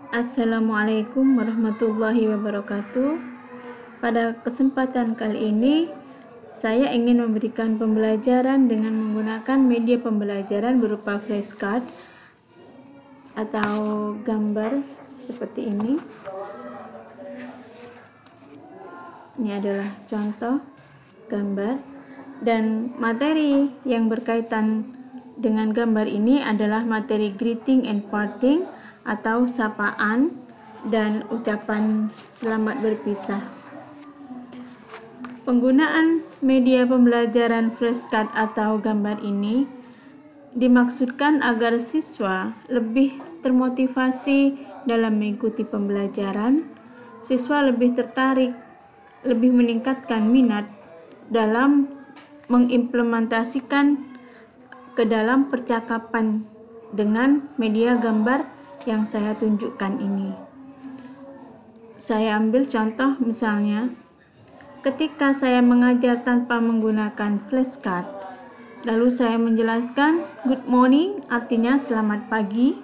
Assalamualaikum warahmatullahi wabarakatuh. Pada kesempatan kali ini, saya ingin memberikan pembelajaran dengan menggunakan media pembelajaran berupa flashcard atau gambar seperti ini. Ini adalah contoh gambar, dan materi yang berkaitan dengan gambar ini adalah materi greeting and parting atau sapaan dan ucapan selamat berpisah. Penggunaan media pembelajaran flashcard atau gambar ini dimaksudkan agar siswa lebih termotivasi dalam mengikuti pembelajaran, siswa lebih tertarik, lebih meningkatkan minat dalam mengimplementasikan ke dalam percakapan dengan media gambar yang saya tunjukkan ini. Saya ambil contoh misalnya, ketika saya mengajar tanpa menggunakan flashcard, lalu saya menjelaskan good morning artinya selamat pagi,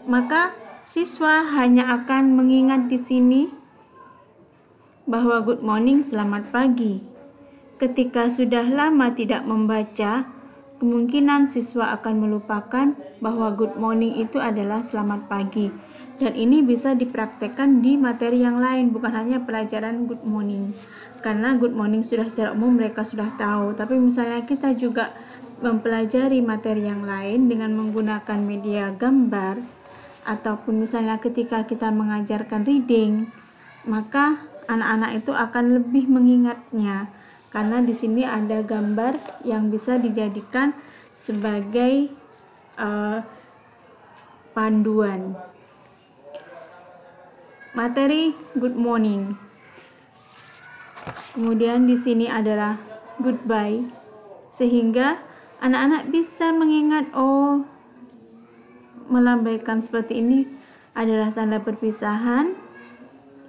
maka siswa hanya akan mengingat di sini bahwa good morning selamat pagi. Ketika sudah lama tidak membaca, kemungkinan siswa akan melupakan bahwa good morning itu adalah selamat pagi. Dan ini bisa dipraktekkan di materi yang lain, bukan hanya pelajaran good morning. Karena good morning sudah secara umum mereka sudah tahu, tapi misalnya kita juga mempelajari materi yang lain dengan menggunakan media gambar, ataupun misalnya ketika kita mengajarkan reading, maka anak-anak itu akan lebih mengingatnya. Karena di sini ada gambar yang bisa dijadikan sebagai panduan. Materi good morning. Kemudian di sini adalah goodbye, sehingga anak-anak bisa mengingat, oh, melambaikan seperti ini adalah tanda perpisahan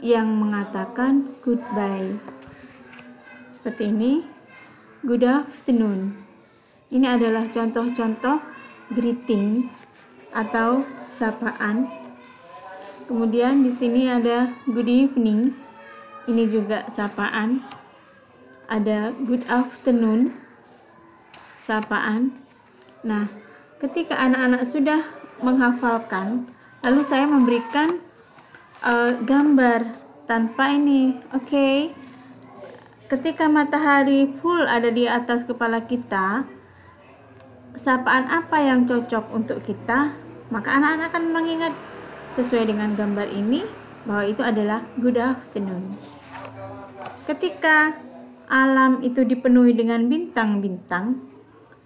yang mengatakan goodbye. Seperti ini, good afternoon. Ini adalah contoh-contoh greeting atau sapaan. Kemudian di sini ada good evening. Ini juga sapaan. Ada good afternoon, sapaan. Nah, ketika anak-anak sudah menghafalkan, lalu saya memberikan gambar tanpa ini. Oke. Ketika matahari full ada di atas kepala kita, sapaan apa yang cocok untuk kita? Maka anak-anak akan mengingat sesuai dengan gambar ini bahwa itu adalah good afternoon. Ketika alam itu dipenuhi dengan bintang-bintang,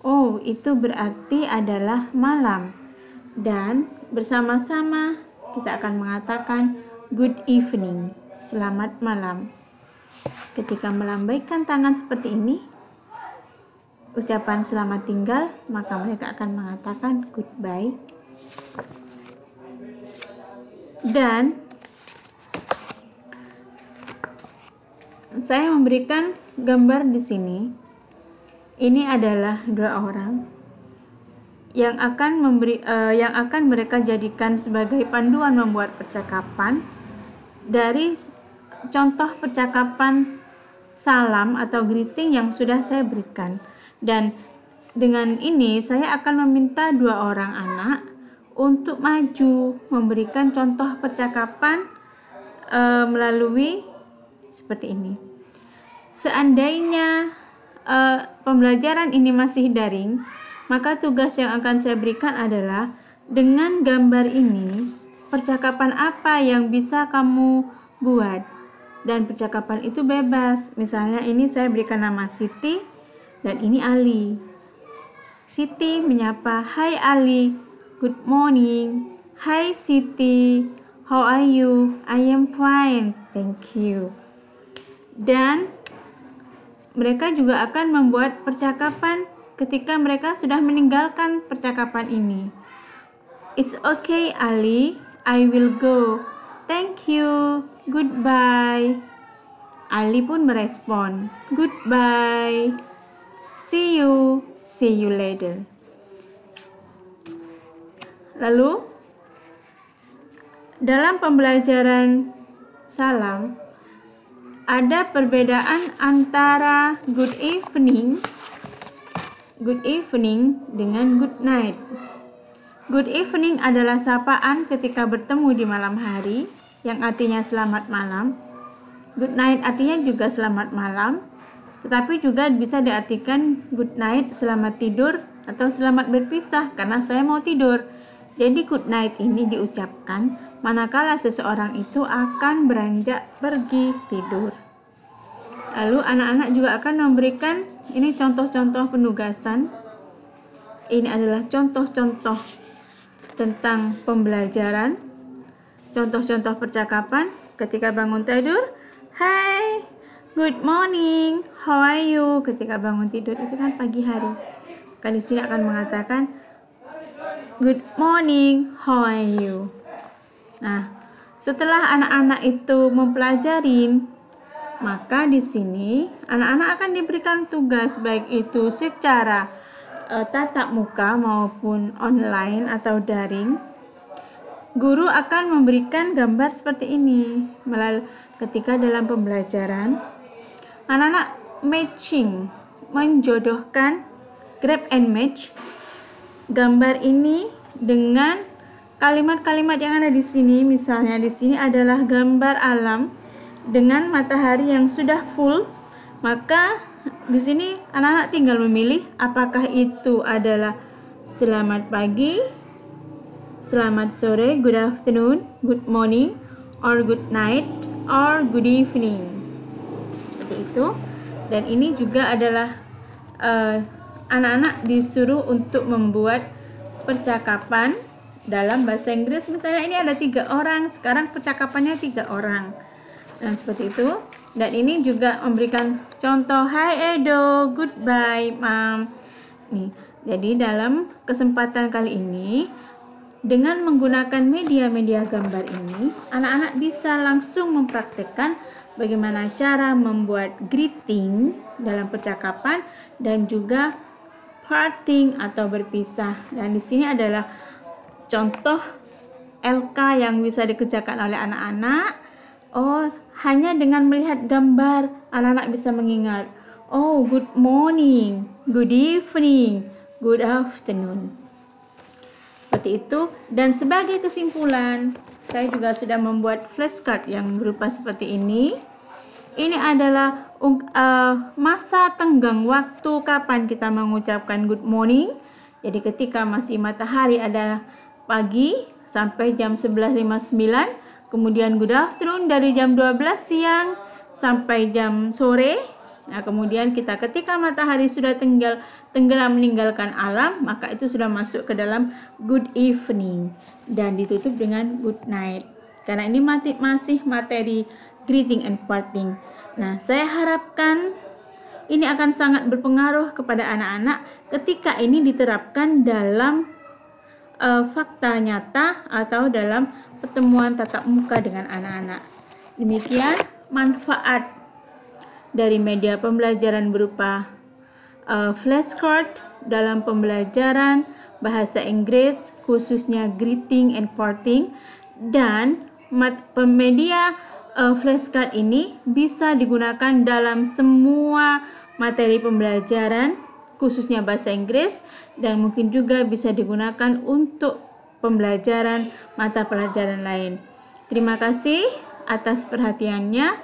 oh, itu berarti adalah malam. Dan bersama-sama kita akan mengatakan good evening, selamat malam. Ketika melambaikan tangan seperti ini, ucapan selamat tinggal, maka mereka akan mengatakan goodbye. Dan saya memberikan gambar di sini. Ini adalah dua orang yang akan mereka jadikan sebagai panduan membuat percakapan dari contoh percakapan salam atau greeting yang sudah saya berikan. Dan dengan ini saya akan meminta dua orang anak untuk maju memberikan contoh percakapan melalui seperti ini. Seandainya pembelajaran ini masih daring, maka tugas yang akan saya berikan adalah dengan gambar ini, percakapan apa yang bisa kamu buat. Dan percakapan itu bebas. Misalnya ini saya berikan nama Siti dan ini Ali. Siti menyapa, "Hai Ali, good morning." "Hai Siti, how are you?" "I am fine, thank you." Dan mereka juga akan membuat percakapan ketika mereka sudah meninggalkan percakapan ini. "It's okay Ali, I will go. Thank you. Goodbye." Ali pun merespon, "Goodbye. See you. See you later." Lalu dalam pembelajaran salam ada perbedaan antara good evening dengan good night. Good evening adalah sapaan ketika bertemu di malam hari, yang artinya selamat malam. Good night artinya juga selamat malam, tetapi juga bisa diartikan good night, selamat tidur, atau selamat berpisah karena saya mau tidur. Jadi good night ini diucapkan manakala seseorang itu akan beranjak pergi tidur. Lalu anak-anak juga akan memberikan ini contoh-contoh penugasan. Ini adalah contoh-contoh tentang pembelajaran, contoh-contoh percakapan ketika bangun tidur. Hi, good morning, how are you? Ketika bangun tidur itu kan pagi hari. Kan di sini akan mengatakan good morning, how are you? Nah, setelah anak-anak itu mempelajari, maka di sini anak-anak akan diberikan tugas, baik itu secara tatap muka maupun online atau daring. Guru akan memberikan gambar seperti ini. Ketika dalam pembelajaran, anak-anak matching, menjodohkan, grab and match gambar ini dengan kalimat-kalimat yang ada di sini. Misalnya di sini adalah gambar alam dengan matahari yang sudah full, maka di sini anak-anak tinggal memilih apakah itu adalah selamat pagi, selamat sore, good afternoon, good morning, or good night, or good evening. Seperti itu. Dan ini juga adalah anak-anak disuruh untuk membuat percakapan dalam bahasa Inggris. Misalnya ini ada 3 orang, sekarang percakapannya 3 orang. Dan seperti itu. Dan ini juga memberikan contoh, hi Edo, goodbye mom. Nih, jadi dalam kesempatan kali ini, dengan menggunakan media-media gambar ini, anak-anak bisa langsung mempraktekkan bagaimana cara membuat greeting dalam percakapan dan juga parting atau berpisah. Dan di sini adalah contoh LK yang bisa dikerjakan oleh anak-anak. Oh, hanya dengan melihat gambar, anak-anak bisa mengingat. Oh, good morning, good evening, good afternoon. Seperti itu. Dan sebagai kesimpulan, saya juga sudah membuat flashcard yang berupa seperti ini. Ini adalah masa tenggang waktu kapan kita mengucapkan good morning. Jadi ketika masih matahari adalah pagi sampai jam 11.59. Kemudian good afternoon dari jam 12 siang sampai jam sore. Nah, kemudian kita ketika matahari sudah tenggelam meninggalkan alam, maka itu sudah masuk ke dalam good evening dan ditutup dengan good night. Karena ini masih materi greeting and parting. Nah, saya harapkan ini akan sangat berpengaruh kepada anak-anak ketika ini diterapkan dalam fakta nyata atau dalam pertemuan tatap muka dengan anak-anak. Demikian manfaat dari media pembelajaran berupa flashcard dalam pembelajaran bahasa Inggris, khususnya greeting and parting. Dan media flashcard ini bisa digunakan dalam semua materi pembelajaran, khususnya bahasa Inggris, dan mungkin juga bisa digunakan untuk pembelajaran mata pelajaran lain. Terima kasih atas perhatiannya.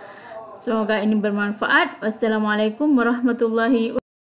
Semoga ini bermanfaat. Wassalamualaikum warahmatullahi wabarakatuh.